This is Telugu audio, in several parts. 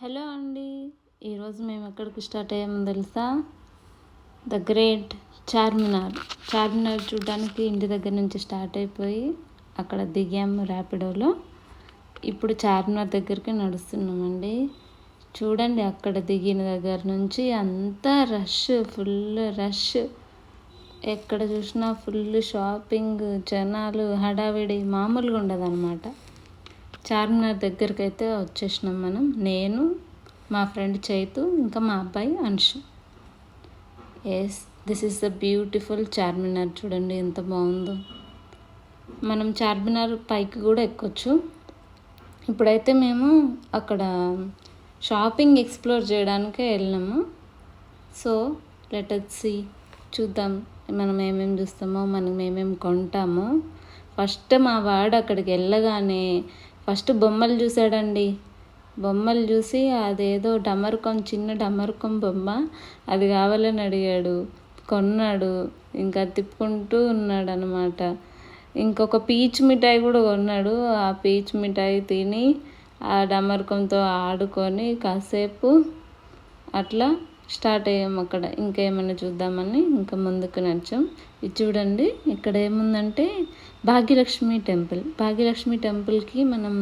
హలో అండి. ఈరోజు మేము ఎక్కడికి స్టార్ట్ అయ్యామో తెలుసా? ద గ్రేట్ చార్మినార్ చూడడానికి ఇంటి దగ్గర నుంచి స్టార్ట్ అయిపోయి అక్కడ దిగాము ర్యాపిడోలో. ఇప్పుడు చార్మినార్ దగ్గరికి నడుస్తున్నామండి. చూడండి, అక్కడ దిగిన దగ్గర నుంచి అంతా రష్, ఫుల్ రష్. ఎక్కడ చూసినా ఫుల్ షాపింగ్, జనాలు, హడావిడి మామూలుగా ఉండదన్నమాట. చార్మినార్ దగ్గరికి అయితే వచ్చేసినాం మనం. నేను, మా ఫ్రెండ్ చైతు, ఇంకా మా అబ్బాయి Anshu. Yes, this is the beautiful Charminar. చూడండి ఎంత బాగుందో. మనం చార్మినార్ పైకి కూడా ఎక్కొచ్చు. ఇప్పుడైతే మేము అక్కడ షాపింగ్ ఎక్స్ప్లోర్ చేయడానికే వెళ్ళినాము. సో లెట్ us see, చూద్దాం మనం ఏమేమి చూస్తామో, మనం ఏమేమి కొంటామో. ఫస్ట్ మా వాడు అక్కడికి వెళ్ళగానే ఫస్ట్ బొమ్మలు చూసాడండి. బొమ్మలు చూసి అదేదో డమరుకం, చిన్న డమరుకం బొమ్మ, అది కావాలని అడిగాడు, కొన్నాడు. ఇంకా తిప్పుకుంటూ ఉన్నాడు అనమాట. ఇంకొక పీచ్ మిఠాయి కూడా కొన్నాడు. ఆ పీచ్ మిఠాయి తిని ఆ డమరుకంతో ఆడుకొని కాసేపు అట్లా స్టార్ట్ అయ్యాం అక్కడ. ఇంకేమైనా చూద్దామని ఇంకా ముందుకు నడిచాం. ఇది చూడండి, ఇక్కడ ఏముందంటే భాగ్యలక్ష్మి టెంపుల్కి మనం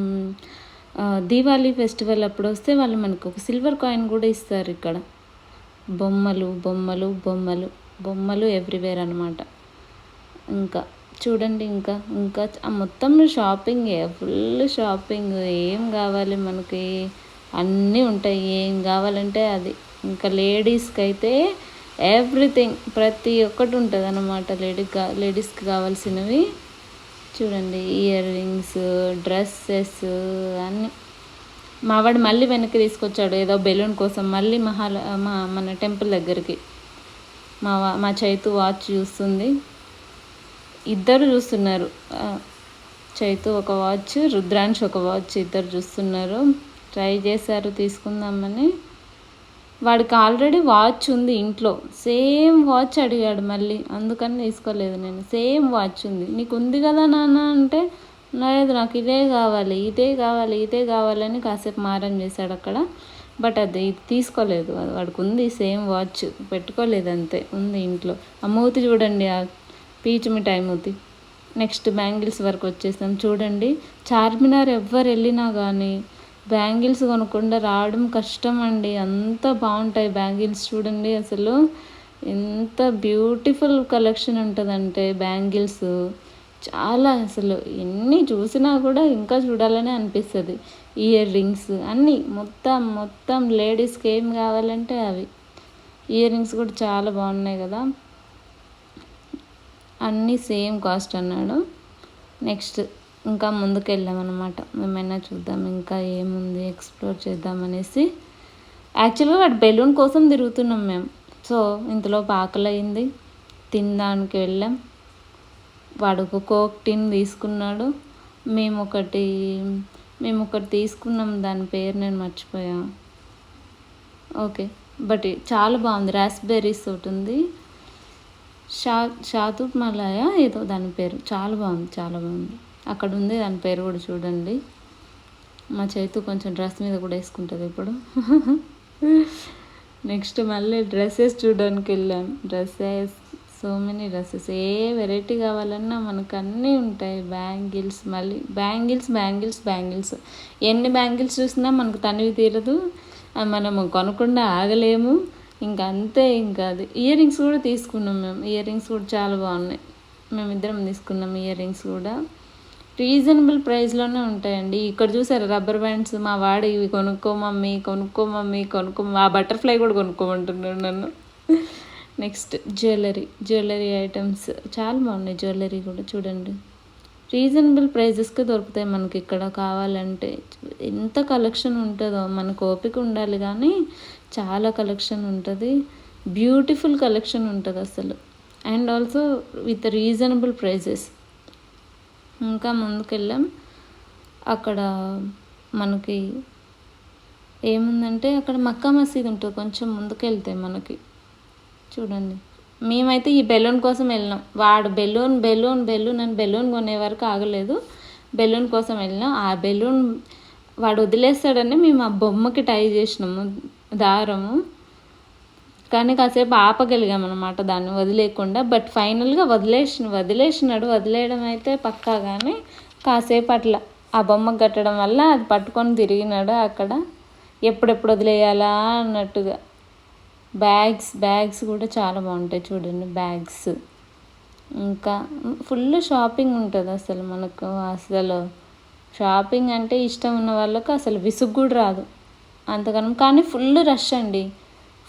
దీవాళీ ఫెస్టివల్ అప్పుడు వస్తే వాళ్ళు మనకు ఒక సిల్వర్ కాయిన్ కూడా ఇస్తారు. ఇక్కడ బొమ్మలు ఎవ్రీవేర్ అనమాట. ఇంకా చూడండి, ఇంకా మొత్తం షాపింగే, ఫుల్ షాపింగ్. ఏం కావాలి మనకి అన్నీ ఉంటాయి, ఏం కావాలంటే అది. ఇంకా లేడీస్కి అయితే ఎవ్రీథింగ్, ప్రతి ఒక్కటి ఉంటుంది అన్నమాట. లేడీస్కి కావాల్సినవి చూడండి. ఇయర్ రింగ్స్, డ్రెస్సెస్ అన్నీ. మావాడు మళ్ళీ వెనక్కి తీసుకొచ్చాడు ఏదో బెలూన్ కోసం, మళ్ళీ మన టెంపుల్ దగ్గరికి. మా చైతు వాచ్ చూస్తుంది, ఇద్దరు చూస్తున్నారు. చైతు ఒక వాచ్, రుద్రాంశ్ ఒక వాచ్, ఇద్దరు చూస్తున్నారు. ట్రై చేశారు తీసుకుందామని. వాడికి ఆల్రెడీ వాచ్ ఉంది ఇంట్లో. సేమ్ వాచ్ అడిగాడు మళ్ళీ, అందుకని తీసుకోలేదు నేను. సేమ్ వాచ్ ఉంది. నీకు ఉంది కదా నాన్న అంటే, లేదు నాకు ఇదే కావాలని కాసేపు మారం చేశాడు అక్కడ. బట్ అది తీసుకోలేదు. వాడికి ఉంది సేమ్ వాచ్, పెట్టుకోలేదు అంతే, ఉంది ఇంట్లో. ఆ మూతి చూడండి, ఆ పీచు మిఠాయి మూతి. నెక్స్ట్ బ్యాంగిల్స్ వరకు వచ్చేసాం. చూడండి, చార్మినార్ ఎవ్వరు వెళ్ళినా కానీ బ్యాంగిల్స్ కొనకుండా రావడం కష్టం అండి. అంత బాగుంటాయి బ్యాంగిల్స్. చూడండి అసలు ఎంత బ్యూటిఫుల్ కలెక్షన్ ఉంటుందంటే బ్యాంగిల్స్. చాలా అసలు ఎన్ని చూసినా కూడా ఇంకా చూడాలని అనిపిస్తుంది. ఇయర్ రింగ్స్ అన్నీ మొత్తం లేడీస్కి ఏం కావాలంటే అవి. ఇయర్ రింగ్స్ కూడా చాలా బాగున్నాయి కదా. అన్నీ సేమ్ కాస్ట్ అన్నాడు. నెక్స్ట్ ఇంకా ముందుకు వెళ్ళామన్నమాట. ఏమైనా చూద్దాం, ఇంకా ఏముంది ఎక్స్ప్లోర్ చేద్దామనేసి. యాక్చువల్గా వాడు బెలూన్ కోసం తిరుగుతున్నాం మేము. సో ఇంతలో ఆకలి అయింది, తినడానికి వెళ్ళాం. వాడు ఒక కోక్ టిన్ తీసుకున్నాడు. మేము ఒకటి తీసుకున్నాం, దాని పేరు నేను మర్చిపోయా. ఓకే, బట్ చాలా బాగుంది. రాస్బెర్రీస్ ఒకటి ఉంది, షాతుట్ మలాయ ఏదో దాని పేరు. చాలా బాగుంది. అక్కడ ఉంది దాని పేరు కూడా చూడండి. మా చైతు కొంచెం డ్రెస్ మీద కూడా వేసుకుంటుంది ఇప్పుడు. నెక్స్ట్ మళ్ళీ డ్రెస్సెస్ చూడడానికి వెళ్ళాం. So many dresses. ఏ వెరైటీ కావాలన్నా మనకు అన్నీ ఉంటాయి. మళ్ళీ బ్యాంగిల్స్. ఎన్ని బ్యాంగిల్స్ చూసినా మనకు తనివి తీరదు, మనము కొనకుండా ఆగలేము. ఇంకా అంతే. ఇంకా అది ఇయర్ రింగ్స్ కూడా తీసుకున్నాం మేము. ఇయర్ రింగ్స్ కూడా చాలా బాగున్నాయి. మేమిద్దరం తీసుకున్నాం ఇయర్ రింగ్స్ కూడా. రీజనబుల్ ప్రైస్లోనే ఉంటాయండి. ఇక్కడ చూసారు రబ్బర్ బ్యాండ్స్. మా వాడు ఇవి కొనుక్కో మమ్మీ. ఆ బటర్ఫ్లై కూడా కొనుక్కోమంటున్నాడు నన్ను. నెక్స్ట్ జ్యువెలరీ ఐటమ్స్ చాలా బాగున్నాయి. జ్యువెలరీ కూడా చూడండి, రీజనబుల్ ప్రైజెస్కి దొరుకుతాయి మనకి ఇక్కడ. కావాలంటే ఎంత కలెక్షన్ ఉంటుందో, మనకు ఓపిక ఉండాలి కానీ చాలా కలెక్షన్ ఉంటుంది. బ్యూటిఫుల్ కలెక్షన్ ఉంటుంది అసలు. And also with reasonable prices. ఇంకా ముందుకెళ్ళాం. అక్కడ మనకి ఏముందంటే అక్కడ మక్కా మసీద్ ఉంటుంది కొంచెం ముందుకెళ్తే మనకి. చూడండి, మేమైతే ఈ బెలూన్ కోసం వెళ్ళినాం. వాడు బెలూన్ అని బెలూన్ కొనే వరకు ఆగలేదు. బెలూన్ కోసం వెళ్ళినాం. ఆ బెలూన్ వాడు వదిలేస్తాడని మేము ఆ బొమ్మకి టై చేసినాము దారము, కానీ కాసేపు ఆపగలిగామన్నమాట దాన్ని వదిలేకుండా. బట్ ఫైనల్గా వదిలేసినాడు. వదిలేయడం అయితే పక్కా, కానీ కాసేపు అట్లా ఆ బొమ్మకు కట్టడం వల్ల అది పట్టుకొని తిరిగినాడు అక్కడ, ఎప్పుడెప్పుడు వదిలేయాలా అన్నట్టుగా. బ్యాగ్స్ కూడా చాలా బాగుంటాయి చూడండి, బ్యాగ్స్. ఇంకా ఫుల్ షాపింగ్ ఉంటుంది అసలు మనకు. అసలు షాపింగ్ అంటే ఇష్టం ఉన్న వాళ్ళకు అసలు విసుగు కూడా రాదు అంతగానం. కానీ ఫుల్ రష్ అండి,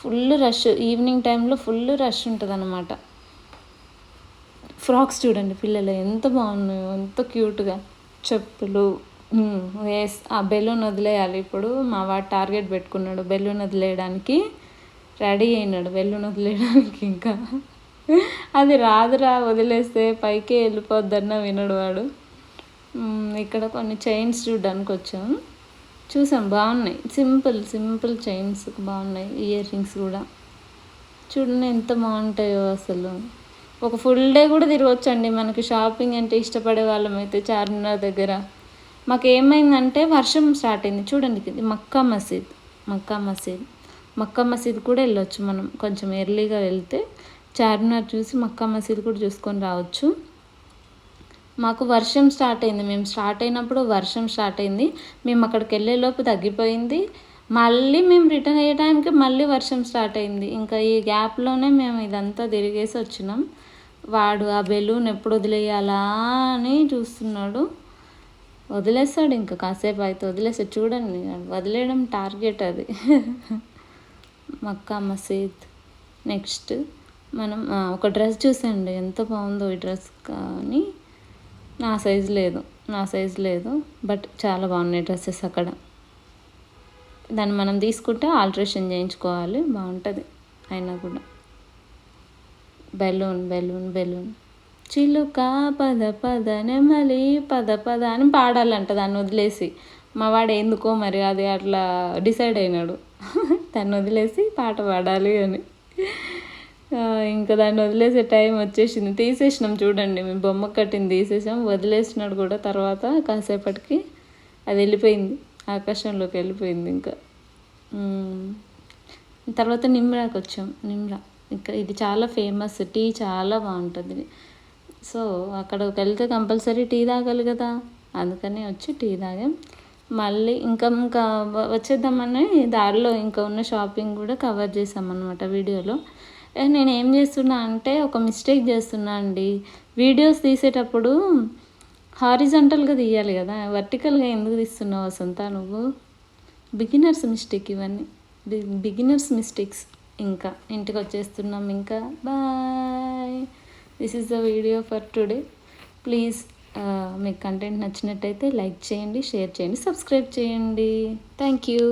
ఫుల్ రష్. ఈవినింగ్ టైంలో ఫుల్ రష్ ఉంటుంది అన్నమాట. ఫ్రాక్స్ చూడండి పిల్లలు ఎంత బాగున్నాయో, ఎంత క్యూట్గా. చెప్పులు. ఆ బెలూన్ వదిలేయాలి ఇప్పుడు. మా వాడు టార్గెట్ పెట్టుకున్నాడు బెలూన్ వదిలేయడానికి, రెడీ అయినాడు బెలూన్ వదిలేయడానికి. ఇంకా అది రాదురా, వదిలేస్తే పైకే వెళ్ళిపోద్దన్న వినడు వాడు. ఇక్కడ కొన్ని చైన్స్ చూడడానికి చూసాం, బాగున్నాయి. సింపుల్ చైన్స్ బాగున్నాయి. ఇయర్ రింగ్స్ కూడా చూడండి ఎంత బాగుంటాయో అసలు. ఒక ఫుల్ డే కూడా తిరగొచ్చండి మనకి. షాపింగ్ అంటే ఇష్టపడే వాళ్ళమైతే చార్మినార్ దగ్గర. మాకు ఏమైందంటే వర్షం స్టార్ట్ అయింది చూడండి. ఇది మక్కా మసీద్ కూడా వెళ్ళొచ్చు మనం, కొంచెం ఎర్లీగా వెళ్తే చార్మినార్ చూసి మక్కా మసీద్ కూడా చూసుకొని రావచ్చు. మాకు వర్షం స్టార్ట్ అయింది, మేము స్టార్ట్ అయినప్పుడు వర్షం స్టార్ట్ అయింది. మేము అక్కడికి వెళ్ళేలోపు తగ్గిపోయింది. మళ్ళీ మేము రిటర్న్ అయ్యే టైంకి మళ్ళీ వర్షం స్టార్ట్ అయింది. ఇంకా ఈ గ్యాప్లోనే మేము ఇదంతా తిరిగేసి వచ్చినాం. వాడు ఆ బెలూన్ ఎప్పుడు వదిలేయాలా అని చూస్తున్నాడు. వదిలేస్తాడు ఇంకా కాసేపు అయితే వదిలేస్తాడు. చూడండి వదిలేయడం టార్గెట్ అది. మక్కా మసీద్. నెక్స్ట్ మనం ఒక డ్రెస్ చూసండి ఎంత బాగుందో ఈ డ్రెస్, కానీ నా సైజు లేదు. బట్ చాలా బాగున్నాయి డ్రెస్సెస్ అక్కడ. దాన్ని మనం తీసుకుంటే ఆల్ట్రేషన్ చేయించుకోవాలి, బాగుంటుంది అయినా కూడా. బెలూన్ చిలుక పద నెమలి పద అని పాడాలంట దాన్ని వదిలేసి. మా వాడు ఎందుకో మరి అది అట్లా డిసైడ్ అయినాడు దాన్ని వదిలేసి పాట పాడాలి అని. ఇంకా దాన్ని వదిలేసే టైం వచ్చేసింది. తీసేసినాం చూడండి, మేము బొమ్మ కట్టింది తీసేసాం. వదిలేసినాడు కూడా. తర్వాత కాసేపటికి అది వెళ్ళిపోయింది, ఆకాశంలోకి వెళ్ళిపోయింది. ఇంకా తర్వాత నిమ్రాకి వచ్చాం. ఇంకా ఇది చాలా ఫేమస్, టీ చాలా బాగుంటుంది. సో అక్కడికి వెళ్తే కంపల్సరీ టీ తాగాలి కదా, అందుకని వచ్చి టీ తాగాం. మళ్ళీ ఇంకా వచ్చేద్దామని దారిలో ఇంకా ఉన్న షాపింగ్ కూడా కవర్ చేసామన్నమాట వీడియోలో. నేను ఏం చేస్తున్నా అంటే ఒక మిస్టేక్ చేస్తున్నా అండి. వీడియోస్ తీసేటప్పుడు హారిజంటల్గా తీయాలి కదా, వర్టికల్గా ఎందుకు తీస్తున్నావు వసంత నువ్వు? బిగినర్స్ మిస్టేక్ ఇవన్నీ, బిగినర్స్ మిస్టేక్స్. ఇంకా ఇంటికి వచ్చేస్తున్నాం. ఇంకా bye. This is the video for today. Please మీకు కంటెంట్ నచ్చినట్టయితే లైక్ చేయండి, షేర్ చేయండి, సబ్స్క్రైబ్ చేయండి. Thank you.